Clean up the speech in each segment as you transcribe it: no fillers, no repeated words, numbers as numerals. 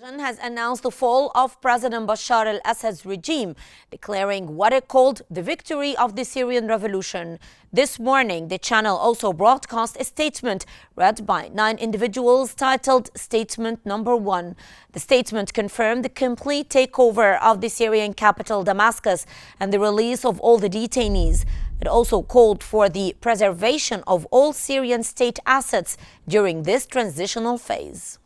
has announced the fall of President Bashar al Assad's regime, declaring what it called the victory of the Syrian revolution. This morning, the channel also broadcast a statement read by 9 individuals titled Statement Number 1. The statement confirmed the complete takeover of the Syrian capital Damascus and the release of all the detainees. It also called for the preservation of all Syrian state assets during this transitional phase.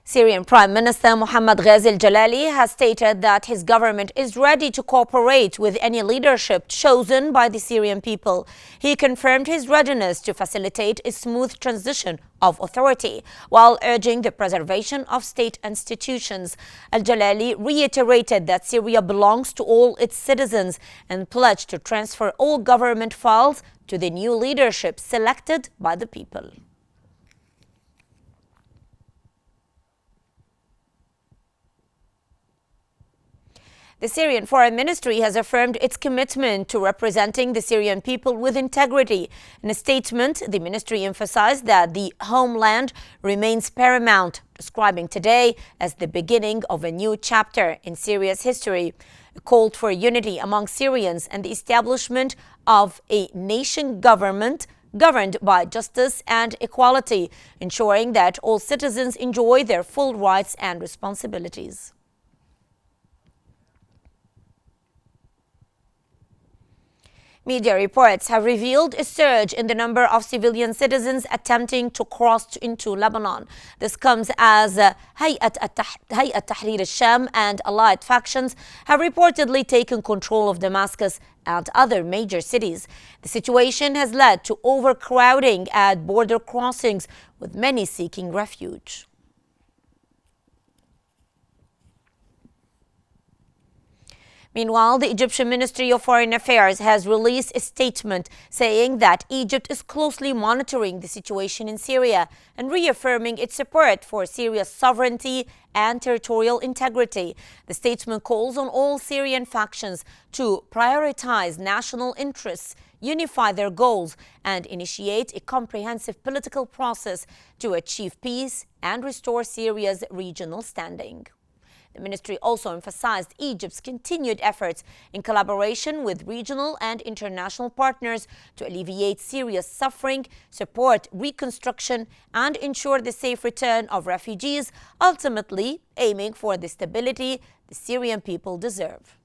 Syrian Prime Minister Mohammad Ghazi al-Jalali has stated that his government is ready to cooperate with any leadership chosen by the Syrian people. He confirmed his readiness to facilitate a smooth transition of authority while urging the preservation of state institutions. Al-Jalali reiterated that Syria belongs to all its citizens and pledged to transfer all government files to the new leadership selected by the people. The Syrian Foreign Ministry has affirmed its commitment to representing the Syrian people with integrity. In a statement, the ministry emphasized that the homeland remains paramount, describing today as the beginning of a new chapter in Syria's history. It called for unity among Syrians and the establishment of a nation government governed by justice and equality, ensuring that all citizens enjoy their full rights and responsibilities. Media reports have revealed a surge in the number of civilian citizens attempting to cross into Lebanon. This comes as Hayat Tahrir al-Sham and allied factions have reportedly taken control of Damascus and other major cities. The situation has led to overcrowding at border crossings, with many seeking refuge. Meanwhile, the Egyptian Ministry of Foreign Affairs has released a statement saying that Egypt is closely monitoring the situation in Syria and reaffirming its support for Syria's sovereignty and territorial integrity. The statement calls on all Syrian factions to prioritize national interests, unify their goals, and initiate a comprehensive political process to achieve peace and restore Syria's regional standing. The ministry also emphasized Egypt's continued efforts in collaboration with regional and international partners to alleviate Syria's suffering, support reconstruction, and ensure the safe return of refugees, ultimately aiming for the stability the Syrian people deserve.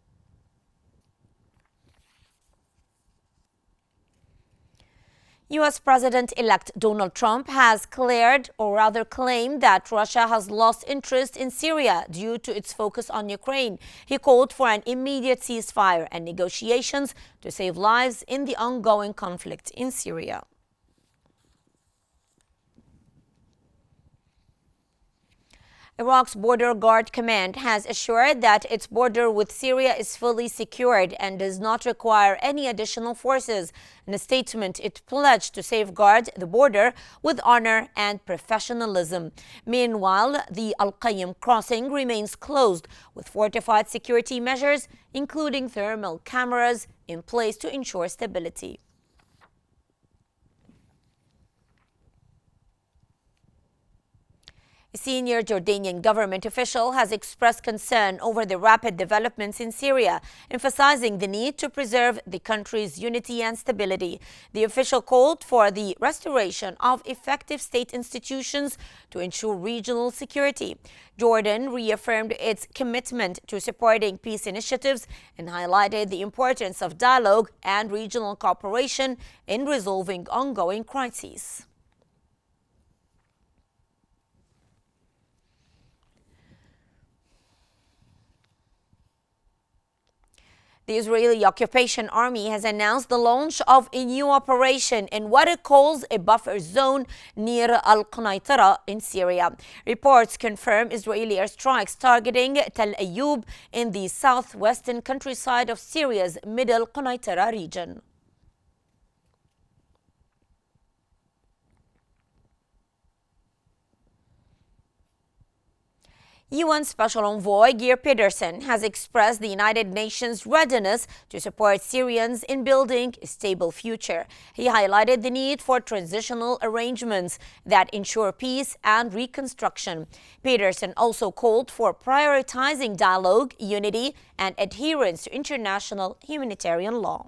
U.S. President-elect Donald Trump has claimed that Russia has lost interest in Syria due to its focus on Ukraine. He called for an immediate ceasefire and negotiations to save lives in the ongoing conflict in Syria. Iraq's Border Guard Command has assured that its border with Syria is fully secured and does not require any additional forces. In a statement, it pledged to safeguard the border with honor and professionalism. Meanwhile, the Al-Qayyim crossing remains closed with fortified security measures, including thermal cameras, in place to ensure stability. A senior Jordanian government official has expressed concern over the rapid developments in Syria, emphasizing the need to preserve the country's unity and stability. The official called for the restoration of effective state institutions to ensure regional security. Jordan reaffirmed its commitment to supporting peace initiatives and highlighted the importance of dialogue and regional cooperation in resolving ongoing crises. The Israeli occupation army has announced the launch of a new operation in what it calls a buffer zone near Al-Qneitra in Syria. Reports confirm Israeli airstrikes targeting Tel Ayyub in the southwestern countryside of Syria's Middle Qneitra region. UN Special Envoy Geir Pedersen has expressed the United Nations' readiness to support Syrians in building a stable future. He highlighted the need for transitional arrangements that ensure peace and reconstruction. Pedersen also called for prioritizing dialogue, unity, and adherence to international humanitarian law.